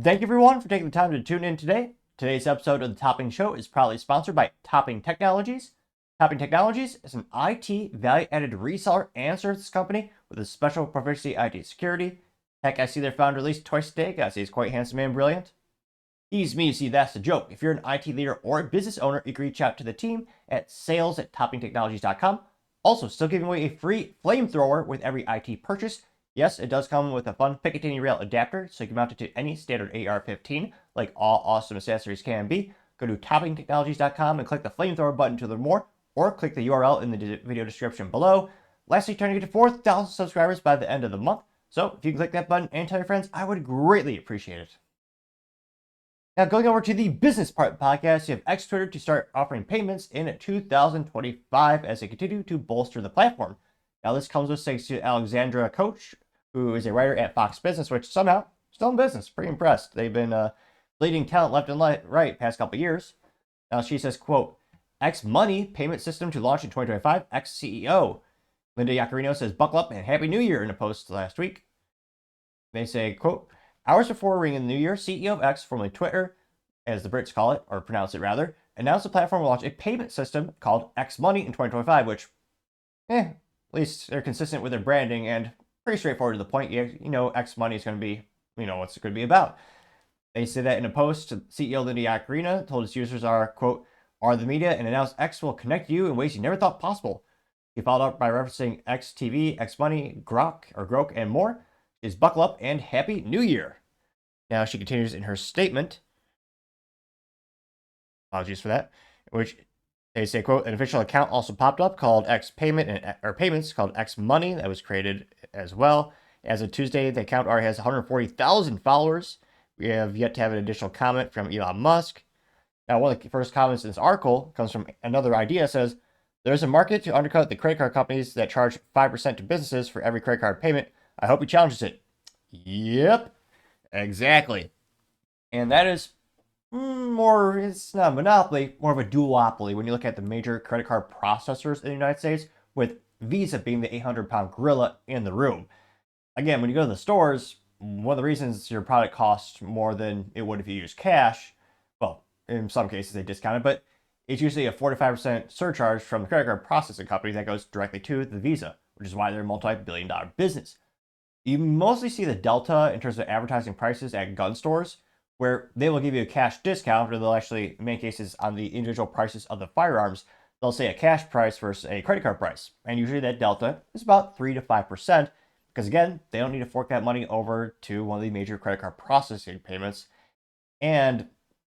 Thank you everyone for taking the time to tune in today. Today's episode of the Topping Show is proudly sponsored by Topping Technologies. Topping Technologies is an IT value-added reseller and services company with a special proficiency IT security. Heck, I see their founder at least twice a day. I see he's quite handsome and brilliant. Ease me, see that's the joke. If you're an IT leader or a business owner, you can reach out to the team at sales@toppingtechnologies.com. Also, still giving away a free flamethrower with every IT purchase. Yes, it does come with a fun Picatinny rail adapter, so you can mount it to any standard AR-15, like all awesome accessories can be. Go to toppingtechnologies.com and click the flamethrower button to learn more, or click the URL in the video description below. Lastly, trying to get to 4,000 subscribers by the end of the month. So if you can click that button and tell your friends, I would greatly appreciate it. Now, going over to the business part of the podcast, you have X Twitter to start offering payments in 2025 as they continue to bolster the platform. Now, this comes with thanks to Alexandra Coach, who is a writer at Fox Business, which somehow still in business. Pretty impressed. They've been leading talent left and right past couple of years. Now, she says, quote, X Money payment system to launch in 2025, X CEO. Linda Yaccarino says, buckle up and Happy New Year in a post last week. They say, quote, hours before ringing the new year, CEO of X, formerly Twitter, as the Brits call it, or pronounce it rather, announced the platform will launch a payment system called X Money in 2025, which, at least they're consistent with their branding and pretty straightforward to the point. You know, X Money is going to be, what's it going to be about. They say that in a post, CEO Linda Yaccarino told its users quote, are the media and announced X will connect you in ways you never thought possible. He followed up by referencing X TV, X Money, Grok, and more. Is buckle up and Happy New Year. Now she continues in her statement. Apologies for that. Which they say, quote, an official account also popped up called X Payment or payments called X Money that was created as well. As of Tuesday, the account already has 140,000 followers. We have yet to have an additional comment from Elon Musk. Now, one of the first comments in this article comes from another idea. It says, there's a market to undercut the credit card companies that charge 5% to businesses for every credit card payment. I hope he challenges it. Yep, exactly. And that is it's not a monopoly, more of a duopoly when you look at the major credit card processors in the United States, with Visa being the 800-pound gorilla in the room. Again, when you go to the stores, one of the reasons your product costs more than it would if you use cash, well, in some cases they discount it, but it's usually a 4 to 5% surcharge from the credit card processing company that goes directly to the Visa, which is why they're a multi-billion-dollar business. You mostly see the delta in terms of advertising prices at gun stores, where they will give you a cash discount, or they'll actually, in many cases, on the individual prices of the firearms, they'll say a cash price versus a credit card price. And usually that delta is about 3 to 5%, because again, they don't need to fork that money over to one of the major credit card processing payments. And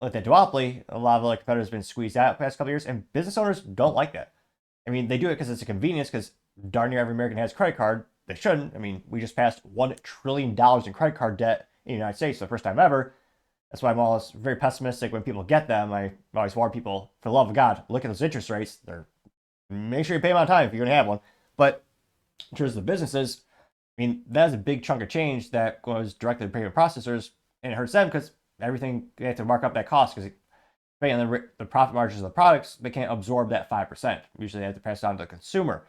with that duopoly, a lot of other competitors have been squeezed out the past couple of years, and business owners don't like that. I mean, they do it because it's a convenience, because darn near every American has a credit card. They shouldn't. I mean, we just passed $1 trillion in credit card debt in the United States for the first time ever. That's why I'm always very pessimistic when people get them. I always warn people, for the love of God, look at those interest rates. Make sure you pay them on time if you're going to have one. But in terms of the businesses, I mean, that is a big chunk of change that goes directly to payment processors, and it hurts them because everything, they have to mark up that cost because depending on the profit margins of the products, they can't absorb that 5%. Usually they have to pass it on to the consumer.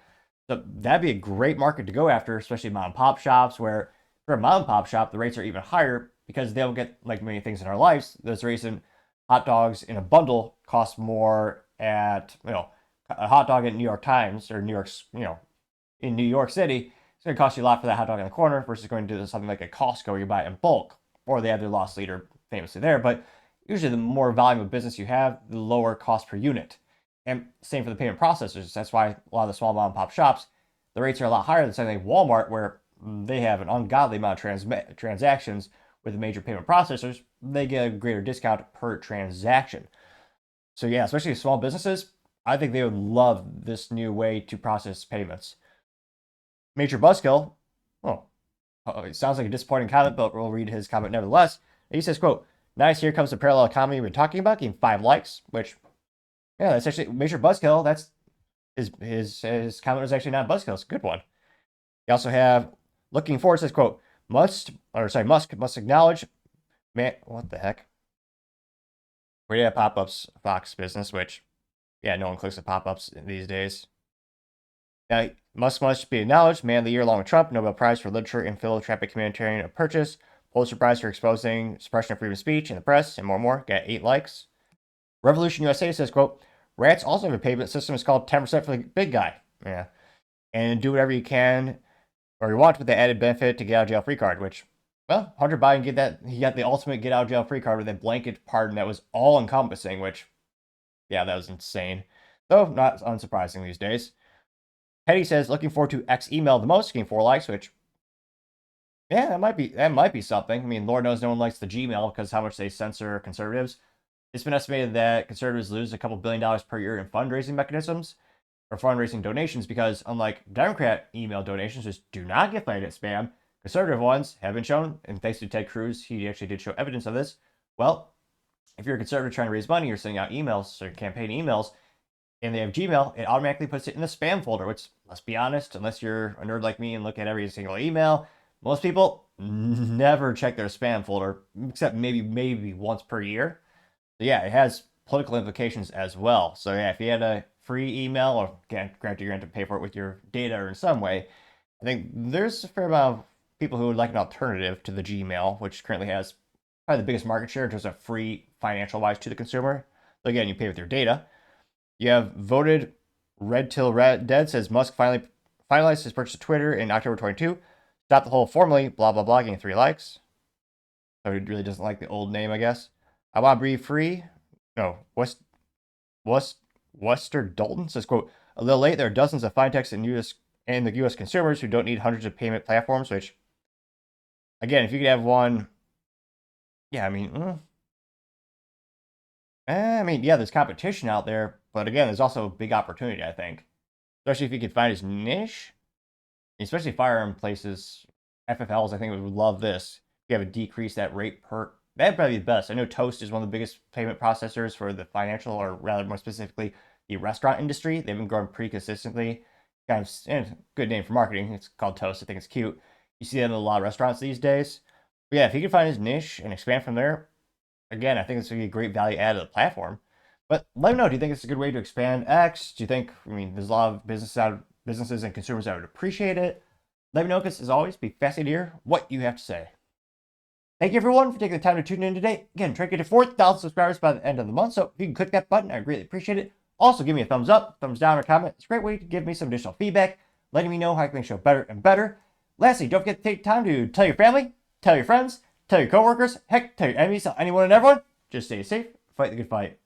So that'd be a great market to go after, especially mom and pop shops, where for a mom and pop shop, the rates are even higher because they don't get, like many things in our lives. There's a reason hot dogs in a bundle cost more at, a hot dog at New York Times or in New York City, it's going to cost you a lot for that hot dog in the corner versus going to something like a Costco where you buy it in bulk, or they have their loss leader famously there. But usually the more volume of business you have, the lower cost per unit. And same for the payment processors. That's why a lot of the small mom and pop shops, the rates are a lot higher than something like Walmart, where they have an ungodly amount of transactions. With the major payment processors, they get a greater discount per transaction. So yeah, especially small businesses, I think they would love this new way to process payments. Major Buzzkill, it sounds like a disappointing comment, but we'll read his comment nevertheless. He says, quote, nice, here comes the parallel economy we've been talking about, getting 5 likes, which, yeah, that's actually Major Buzzkill. That's his comment was actually not Buzzkill. It's a good one. You also have, looking forward, says, quote, Musk must acknowledge, man, what the heck? We have pop-ups, Fox Business, which, yeah, no one clicks the pop-ups these days. Now, Musk must be acknowledged, man of the year along with Trump, Nobel Prize for Literature and philanthropic humanitarian purchase, Pulitzer Prize for exposing suppression of freedom of speech in the press, and more. Got 8 likes. Revolution USA says, quote, rats also have a payment system. It's called 10% for the big guy. Yeah. And do whatever you can or you want with the added benefit to get out of jail free card, which, well, Hunter Biden he got the ultimate get out of jail free card with a blanket pardon that was all encompassing, which, yeah, that was insane. Though not unsurprising these days. Petty says, looking forward to X email the most, getting 4 likes, which, yeah, that might be something. I mean, Lord knows no one likes the Gmail because how much they censor conservatives. It's been estimated that conservatives lose a couple $1 billion per year in fundraising mechanisms or fundraising donations because, unlike Democrat email donations, which do not get flagged as spam, conservative ones have been shown, and thanks to Ted Cruz, he actually did show evidence of this. Well, if you're a conservative trying to raise money, you're sending out emails or campaign emails, and they have Gmail, it automatically puts it in the spam folder, which, let's be honest, unless you're a nerd like me and look at every single email, most people never check their spam folder, except maybe once per year. So yeah, it has political implications as well. So yeah, if you had a free email, or granted you're going to pay for it with your data or in some way, I think there's a fair amount of people who would like an alternative to the Gmail, which currently has probably the biggest market share in terms of free financial-wise to the consumer. So again, you pay with your data. You have voted Red Till Red Dead says Musk finally finalized his purchase of Twitter in October 22. Stop the whole formally, blah, blah, blah, getting 3 likes. So he really doesn't like the old name, I guess. I want to breathe free. No, Wester Dalton says, quote, a little late, there are dozens of fintechs in the U.S. consumers who don't need hundreds of payment platforms, which, again, if you could have one, yeah, yeah, there's competition out there, but again, there's also a big opportunity, I think. Especially if you could find his niche, especially firearm places, FFLs, I think would love this. If you have a decrease that rate that'd probably be the best. I know Toast is one of the biggest payment processors for the financial, or rather more specifically, the restaurant industry. They've been growing pretty consistently. Kind of good name for marketing. It's called Toast. I think it's cute. You see that in a lot of restaurants these days. But yeah, if he can find his niche and expand from there, again, I think it's going to be a great value add to the platform. But let me know, do you think it's a good way to expand X? Do you think, there's a lot of businesses and consumers that would appreciate it? Let me know, because as always, be fascinated to hear what you have to say. Thank you, everyone, for taking the time to tune in today. Again, try to get to 4,000 subscribers by the end of the month, so if you can click that button, I'd greatly appreciate it. Also, give me a thumbs up, thumbs down, or comment. It's a great way to give me some additional feedback, letting me know how I can make the show better and better. Lastly, don't forget to take time to tell your family, tell your friends, tell your coworkers, heck, tell your enemies, tell anyone and everyone. Just stay safe, fight the good fight.